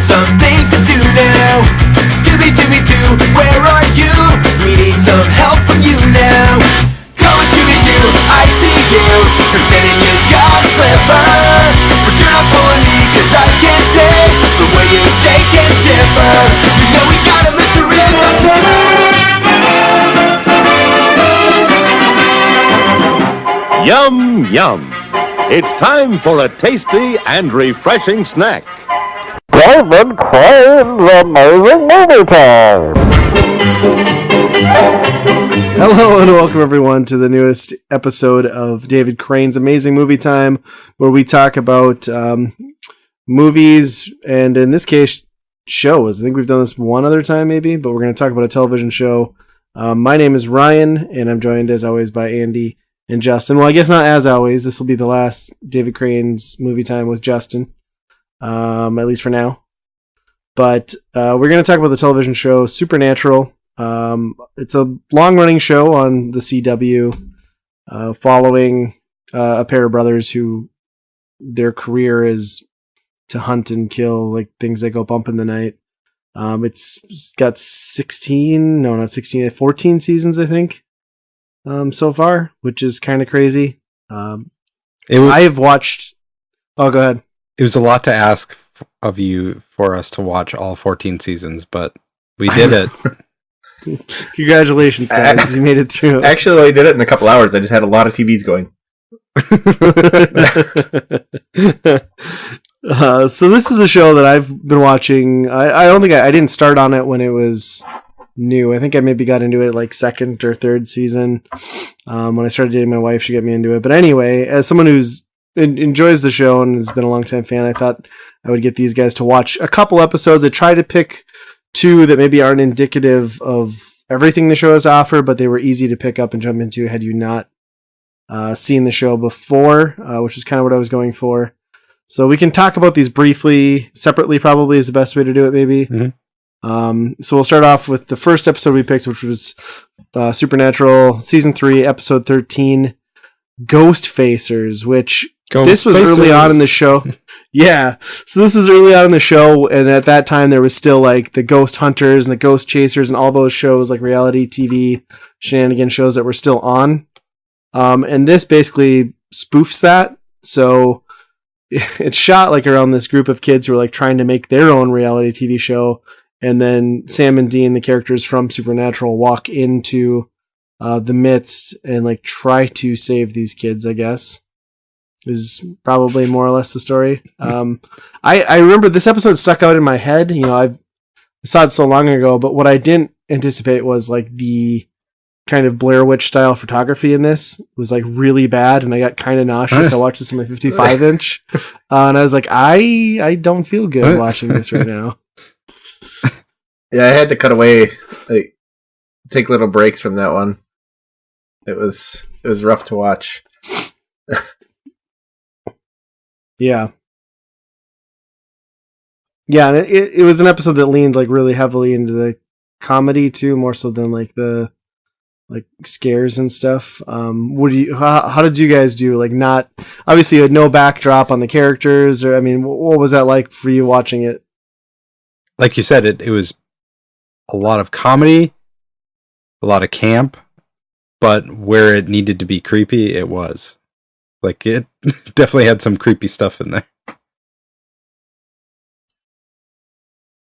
some things to do now. Scooby-Doo, where are you? We need some help from you now. Come on, Scooby-Doo, I see you, pretending you got a slipper. But you're not fooling me, cause I can see the way you shake and shiver. You know we got a mystery. Yum, yum. It's time for a tasty and refreshing snack. David Crane's Amazing Movie Time. Hello and welcome everyone to the newest episode of David Crane's Amazing Movie Time, where we talk about movies and, in this case, shows. I think we've done this one other time maybe, but we're going to talk about a television show. My name is Ryan, and I'm joined as always by Andy and Justin. Well, I guess not as always. This will be the last David Crane's Movie Time with Justin, at least for now. But we're going to talk about the television show Supernatural. It's a long-running show on the CW, following a pair of brothers who their career is to hunt and kill like things that go bump in the night. It's got 14 seasons, I think. So far, which is kind of crazy. I have watched. Oh, go ahead. It was a lot to ask of you for us to watch all 14 seasons, but we did it. Congratulations, guys! You made it through. Actually, I did it in a couple hours. I just had a lot of TVs going. So this is a show that I've been watching. I don't think I didn't start on it when it was new. I think I maybe got into it like second or third season. When I started dating my wife, she got me into it. But anyway, as someone who's enjoys the show and has been a long-time fan, I thought I would get these guys to watch a couple episodes. I tried to pick two that maybe aren't indicative of everything the show has to offer, but they were easy to pick up and jump into had you not seen the show before, which is kind of what I was going for. So we can talk about these briefly, separately probably is the best way to do it, maybe. Mm-hmm. So we'll start off with the first episode we picked, which was Supernatural Season 3, Episode 13, Ghost Facers, which this was early on in the show. Yeah. So this is early on in the show, and at that time there was still like the Ghost Hunters and the Ghost Chasers and all those shows, like reality TV shenanigan shows that were still on. And this basically spoofs that. So it's shot like around this group of kids who are like trying to make their own reality TV show. And then Sam and Dean, the characters from Supernatural, walk into the midst and like try to save these kids, I guess, is probably more or less the story. I remember this episode stuck out in my head. You know, I saw it so long ago, but what I didn't anticipate was like the kind of Blair Witch style photography in this was like really bad, and I got kind of nauseous. I watched this on my 55-inch, and I was like, I don't feel good watching this right now. Yeah, I had to cut away, like take little breaks from that one. It was rough to watch. Yeah. Yeah, and it was an episode that leaned like really heavily into the comedy too, more so than like the like scares and stuff. How did you guys do? Like, not obviously you had no backdrop on the characters, or I mean, what was that like for you watching it? Like you said, it was a lot of comedy, a lot of camp, but where it needed to be creepy, it was. Like, it definitely had some creepy stuff in there.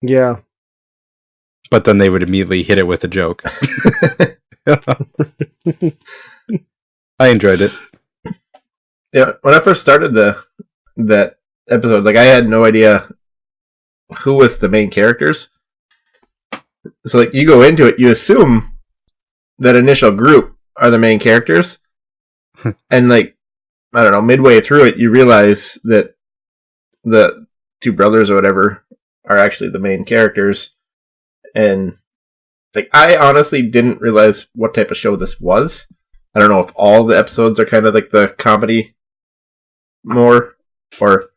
Yeah. But then they would immediately hit it with a joke. I enjoyed it. Yeah, when I first started that episode, like I had no idea who was the main characters. So like you go into it, you assume that initial group are the main characters. And like, I don't know, midway through it, you realize that the two brothers or whatever are actually the main characters. And like, I honestly didn't realize what type of show this was. I don't know if all the episodes are kind of like the comedy more, or...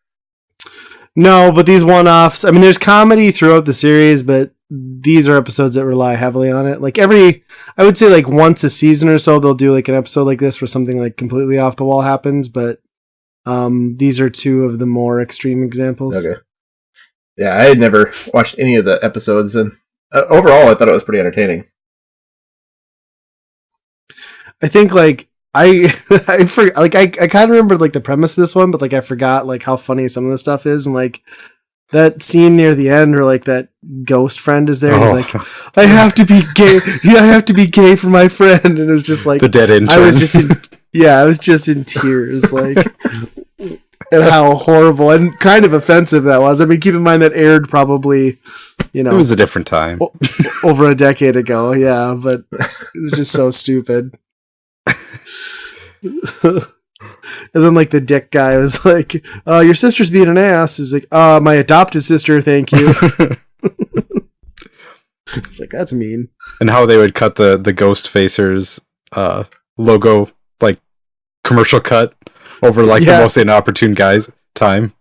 No, but these one-offs, I mean, there's comedy throughout the series, but these are episodes that rely heavily on it. Like I would say like once a season or so, they'll do like an episode like this where something like completely off the wall happens, but these are two of the more extreme examples. Okay. Yeah, I had never watched any of the episodes, and overall, I thought it was pretty entertaining. I think like I kind of remembered like the premise of this one, but like I forgot like how funny some of the stuff is, and like that scene near the end where like that ghost friend is there, and he's like, "I have to be gay. Yeah, I have to be gay for my friend," and it was just like the dead intern. I was just in tears, like, and how horrible and kind of offensive that was. I mean, keep in mind that aired probably, it was a different time, over a decade ago. Yeah, but it was just so stupid. And then like the dick guy was like, your sister's being an ass. He's like, my adopted sister, thank you. It's like, that's mean. And how they would cut the Ghost Facers logo, like commercial cut over like the most inopportune guy's time.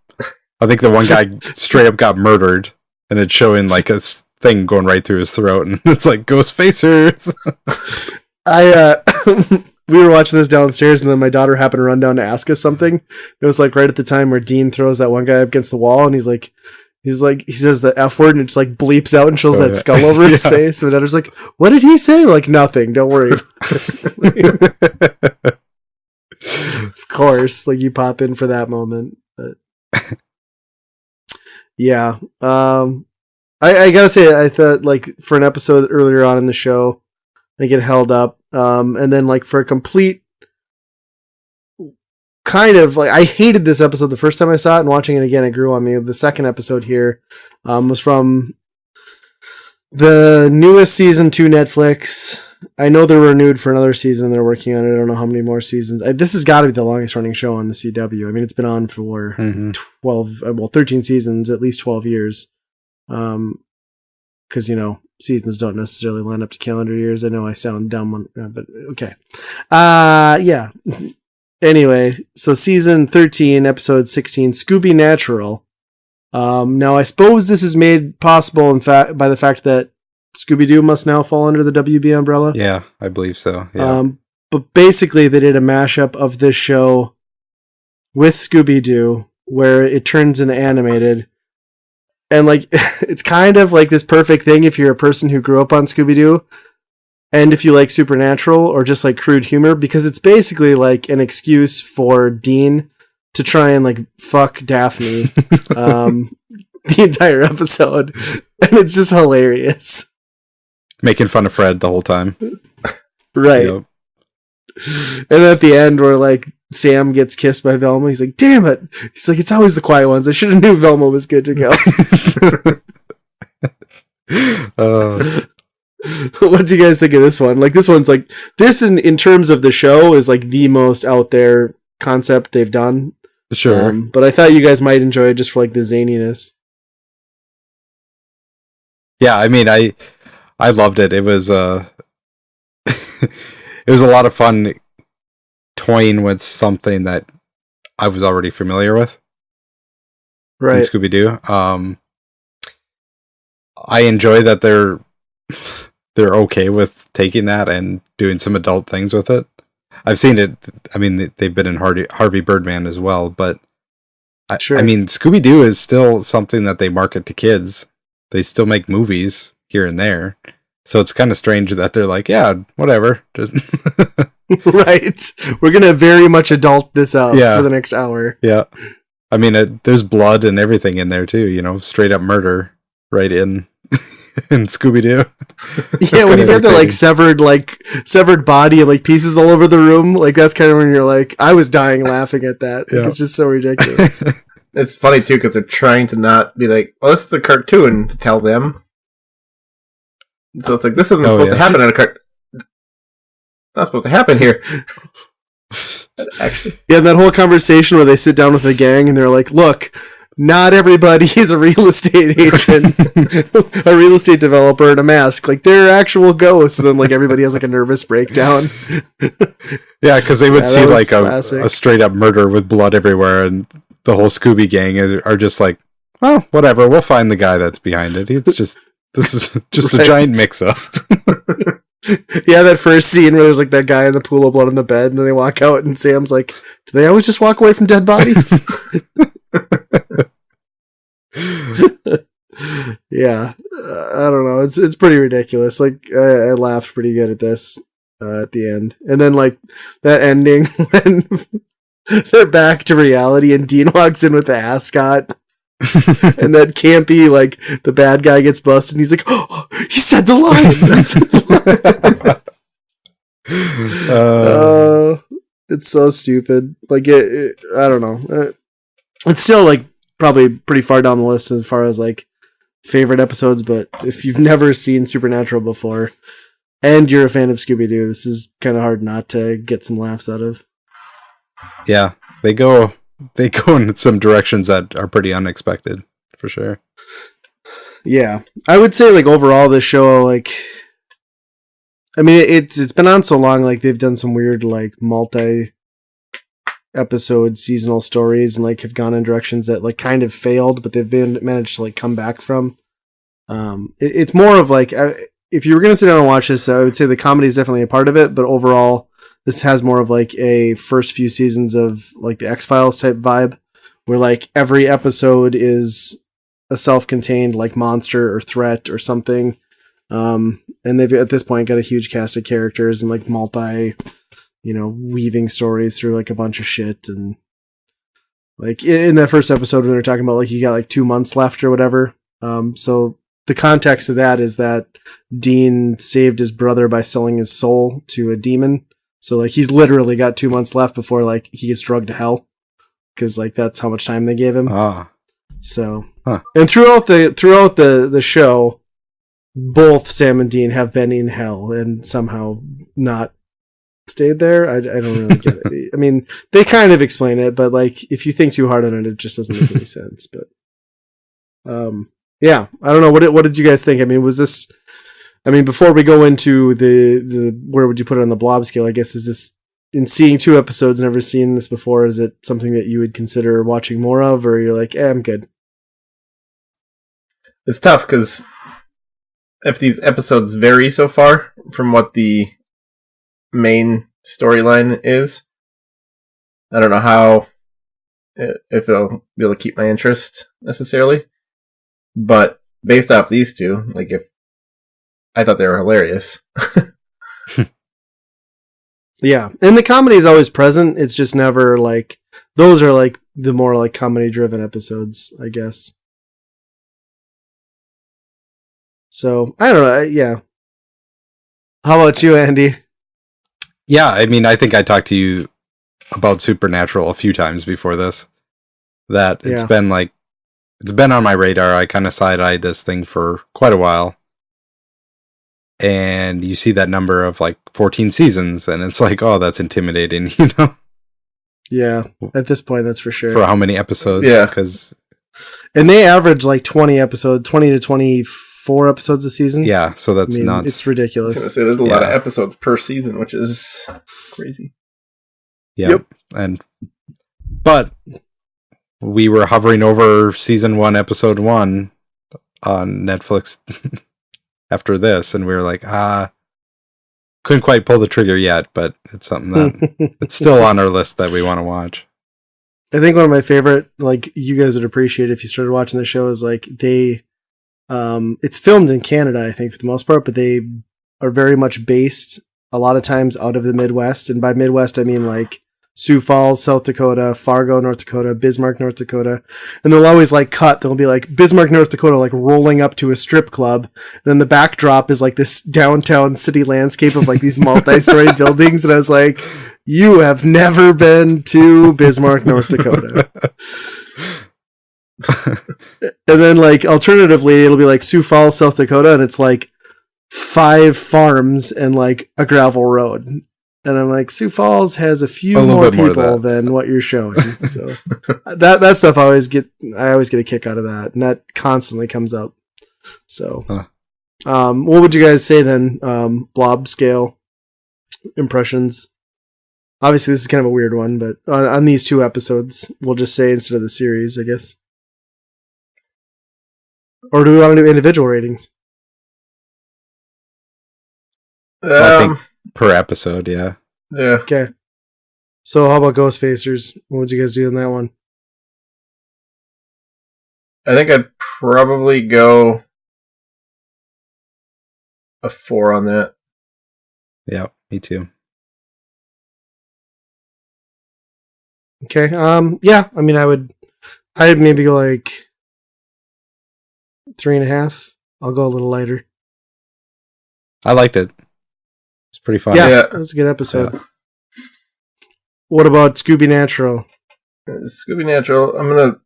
I think the one guy straight up got murdered, and it's showing like a thing going right through his throat, and it's like Ghost Facers. We were watching this downstairs, and then my daughter happened to run down to ask us something. It was like right at the time where Dean throws that one guy up against the wall, and he says the F word, and it just like bleeps out and shows that skull over his face. And my daughter's like, "What did he say?" We're like, "Nothing. Don't worry." Of course, like you pop in for that moment, but yeah. I gotta say, I thought like for an episode earlier on in the show, I think it held up. And then like for a complete kind of like, I hated this episode the first time I saw it, and watching it again, it grew on me. The second episode here was from the newest season to Netflix. I know they're renewed for another season. They're working on it. I don't know how many more seasons. This has got to be the longest running show on the CW. I mean, it's been on for 13 seasons, at least 12 years. Because, seasons don't necessarily line up to calendar years. I know I sound dumb, but okay. Yeah. Anyway, so season 13, episode 16, Scooby-Natural. Now, I suppose this is made possible by the fact that Scooby-Doo must now fall under the WB umbrella. Yeah, I believe so. Yeah. But basically, they did a mashup of this show with Scooby-Doo, where it turns into animated. And like, it's kind of like this perfect thing if you're a person who grew up on Scooby-Doo, and if you like Supernatural or just like crude humor, because it's basically like an excuse for Dean to try and like fuck Daphne the entire episode. And it's just hilarious. Making fun of Fred the whole time. Right. Yep. And at the end where like Sam gets kissed by Velma, he's like, damn it. He's like, it's always the quiet ones. I should have knew Velma was good to go. What do you guys think of this one? Like, this one's like, this in terms of the show is like the most out there concept they've done. Sure. But I thought you guys might enjoy it just for like the zaniness. Yeah, I mean, I loved it. It was it was a lot of fun toying with something that I was already familiar with. Right. In Scooby-Doo. I enjoy that they're okay with taking that and doing some adult things with it. I've seen it. I mean, they've been in Harvey Birdman as well, but sure. I mean, Scooby-Doo is still something that they market to kids. They still make movies here and there. So it's kind of strange that they're like, yeah, whatever. Just right. We're going to very much adult this out for the next hour. Yeah. I mean, there's blood and everything in there too, straight up murder right in Scooby-Doo. Yeah, when you've got the severed body and like pieces all over the room, like that's kind of when you're like, I was dying laughing at that. Like, it's just so ridiculous. It's funny too because they're trying to not be like, well, this is a cartoon to tell them. So it's like, this isn't supposed to happen in a cartoon. It's not supposed to happen here. Actually, yeah, that whole conversation where they sit down with the gang and they're like, look, not everybody is a real estate agent, a real estate developer in a mask. Like, they're actual ghosts. And then, like, everybody has, like, a nervous breakdown. Yeah, because they would see, like, a straight-up murder with blood everywhere, and the whole Scooby gang are just like, well, whatever, we'll find the guy that's behind it. This is just a giant mix-up. Yeah, that first scene where there's, like, that guy in the pool of blood on the bed, and then they walk out, and Sam's like, do they always just walk away from dead bodies? Yeah, I don't know. It's pretty ridiculous. Like I laughed pretty good at this at the end, and then like that ending when they're back to reality and Dean walks in with the ascot, and that campy like the bad guy gets busted, and he's like, "Oh, he said the line." He said the line. It's so stupid. Like I don't know. It's still like probably pretty far down the list as far as like favorite episodes, but if you've never seen Supernatural before and you're a fan of Scooby-Doo, this is kind of hard not to get some laughs out of. Yeah, they go in some directions that are pretty unexpected, for sure. Yeah, I would say like overall this show, like, I mean it's been on so long, like they've done some weird like multi-episode seasonal stories and like have gone in directions that like kind of failed, but they've managed to like come back from. It's more of like if you were gonna sit down and watch this, I would say the comedy is definitely a part of it, but overall this has more of like a first few seasons of like the X-Files type vibe, where like every episode is a self-contained like monster or threat or something. And they've at this point got a huge cast of characters and like weaving stories through like a bunch of shit. And like in that first episode when they're talking about like you got like 2 months left or whatever. So the context of that is that Dean saved his brother by selling his soul to a demon. So like he's literally got 2 months left before like he gets drugged to hell, because like that's how much time they gave him. So and throughout the show, both Sam and Dean have been in hell and somehow not stayed there. I don't really get it. I mean, they kind of explain it, but like if you think too hard on it, it just doesn't make any sense. But yeah, I don't know. What did you guys think? I mean, was this? I mean, before we go into the where would you put it on the blob scale? I guess is this, in seeing 2 episodes, never seen this before, is it something that you would consider watching more of, or you're like, I'm good? It's tough because if these episodes vary so far from what the main storyline is, I don't know if it'll be able to keep my interest necessarily. But based off these two, like I thought they were hilarious. Yeah, and the comedy is always present. It's just never like those are like the more like comedy driven episodes, I guess. So I don't know. Yeah. How about you, Andy? Yeah, I mean, I think I talked to you about Supernatural a few times before this. That it's been on my radar. I kind of side-eyed this thing for quite a while. And you see that number of like 14 seasons, and it's like, oh, that's intimidating, you know? Yeah, at this point, that's for sure. For how many episodes? Yeah. And they average like 20 to 24 episodes a season. Yeah, so that's nuts. It's ridiculous. I was gonna say, there's a lot of episodes per season, which is crazy. Yep. But we were hovering over season 1, episode 1 on Netflix after this, and we were like, couldn't quite pull the trigger yet, but it's something that it's still on our list that we want to watch. I think one of my favorite, like you guys would appreciate if you started watching the show, is like it's filmed in Canada, I think, for the most part, but they are very much based a lot of times out of the Midwest. And by Midwest, I mean like Sioux Falls, South Dakota, Fargo, North Dakota, Bismarck, North Dakota. And they'll always like they'll be like Bismarck, North Dakota, like rolling up to a strip club. And then the backdrop is like this downtown city landscape of like these multi-story buildings. And I was like, you have never been to Bismarck, North Dakota. And then like alternatively, it'll be like Sioux Falls, South Dakota. And it's like 5 farms and like a gravel road. And I'm like, Sioux Falls has a few more people than what you're showing. So that stuff I always get a kick out of that, and that constantly comes up. So, what would you guys say then? Blob scale impressions. Obviously, this is kind of a weird one, but on these 2 episodes, we'll just say instead of the series, I guess. Or do we want to do individual ratings? I think per episode, yeah. Yeah. Okay. So how about Ghost Facers? What would you guys do in that one? I think I'd probably go a 4 on that. Yeah, me too. Okay. Yeah. I mean, I'd maybe go like 3.5. I'll go a little lighter. I liked it. It's pretty fun. Yeah, Yeah. it was a good episode. Yeah. What about Scooby-Natural? Scooby-Natural, I'm gonna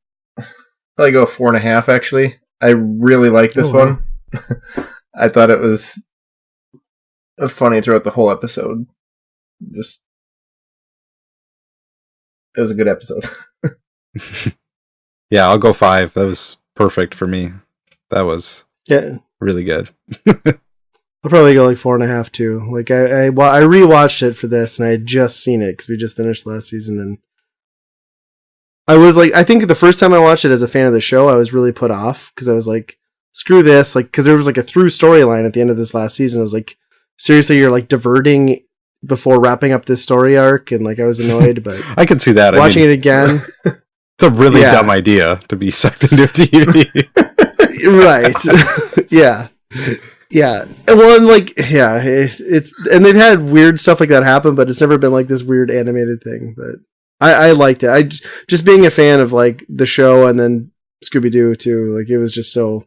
probably go 4.5. Actually, I really like this one. I thought it was funny throughout the whole episode. Just, it was a good episode. Yeah, I'll go 5. That was perfect for me. That was really good. I'll probably go like 4.5 too. Like I rewatched it for this, and I had just seen it because we just finished last season, and I was like, I think the first time I watched it as a fan of the show, I was really put off because I was like, screw this, like because there was like a through storyline at the end of this last season. I was like, seriously, you're like diverting before wrapping up this story arc, and like I was annoyed, but I could see that. Watching it again, it's a really dumb idea to be sucked into TV. Right? Yeah. Yeah. Well, and like, yeah, it's and they've had weird stuff like that happen, but it's never been like this weird animated thing. But I liked it. I just being a fan of like the show and then Scooby-Doo too. Like it was just so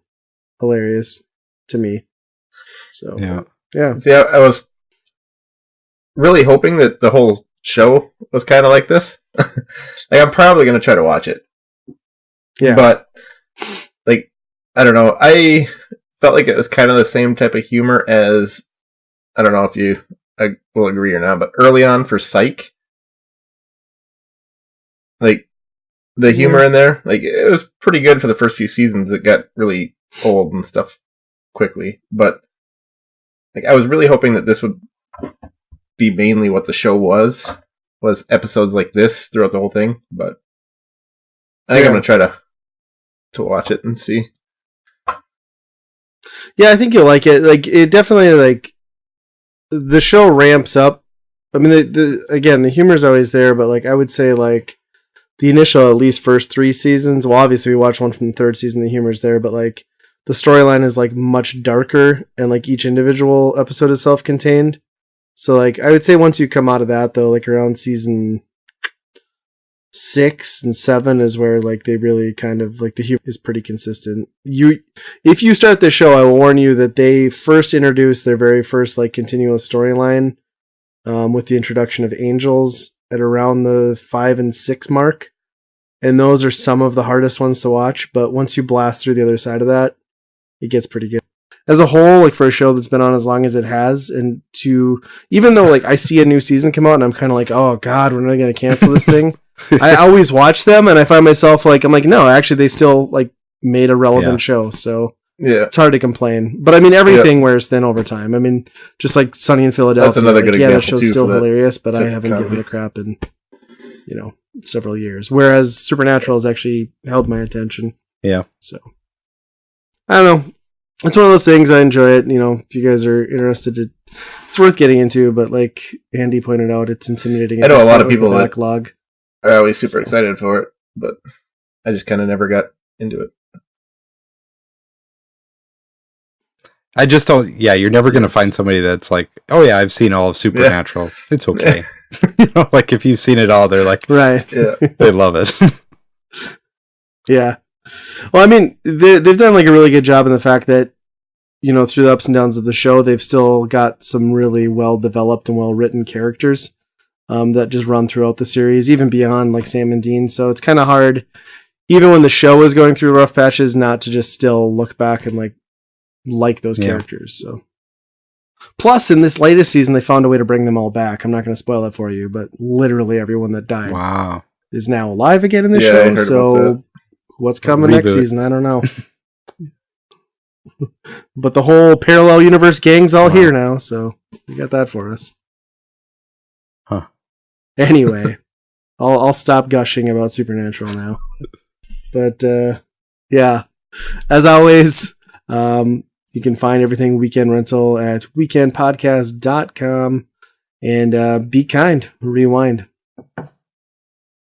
hilarious to me. So yeah. See, I was really hoping that the whole show was kind of like this. Like I'm probably gonna try to watch it. Yeah. But like I don't know. I felt like it was kind of the same type of humor as, I don't know if you will agree or not, but early on for Psych, like the humor in there, like it was pretty good for the first few seasons. It got really old and stuff quickly, but like I was really hoping that this would be mainly what the show was episodes like this throughout the whole thing. But I think I'm gonna try to watch it and see. Yeah, I think you'll like it. Like it definitely, like the show ramps up. I mean, again, the humor is always there, but like I would say, like the initial, at least first 3 seasons. Well, obviously we watched one from the 3rd season. The humor is there, but like the storyline is like much darker, and like each individual episode is self-contained. So like I would say once you come out of that, though, like around season 6 and 7 is where like they really kind of like the humor is pretty consistent. If you start the show, I will warn you that they first introduce their very first like continuous storyline with the introduction of angels at around the 5 and 6 mark, and those are some of the hardest ones to watch. But once you blast through the other side of that, it gets pretty good. As a whole, like for a show that's been on as long as it has, and to even though like I see a new season come out and I'm kind of like, oh god, when are they going to cancel this thing? I always watch them, and I find myself like, I'm like, no, actually, they still like made a relevant show, so it's hard to complain. But I mean, everything wears thin over time. I mean, just like Sunny in Philadelphia. That's another good example. The show's still hilarious, but I haven't given a crap in several years. Whereas Supernatural has actually held my attention. Yeah. So I don't know. It's one of those things. I enjoy it. If you guys are interested, it's worth getting into. But like Andy pointed out, it's intimidating. I know a lot of people backlog. Are always super excited for it, but I just kind of never got into it. I just don't. Yeah, you're never going to find somebody that's like, oh yeah, I've seen all of Supernatural. Yeah. It's okay. Like if you've seen it all, they're like, right. Yeah, they love it. Yeah. Well, I mean, they've done like a really good job in the fact that, through the ups and downs of the show, they've still got some really well developed and well written characters. That just run throughout the series, even beyond like Sam and Dean. So it's kind of hard, even when the show is going through rough patches, not to just still look back and like those characters. So, plus in this latest season, they found a way to bring them all back. I'm not going to spoil it for you, but literally everyone that died is now alive again in the show. So what's coming next season? I don't know. But the whole parallel universe gang's all here now, so we got that for us. Anyway, I'll stop gushing about Supernatural now. But yeah, as always, you can find everything Weekend Rental at weekendpodcast.com, and be kind, rewind.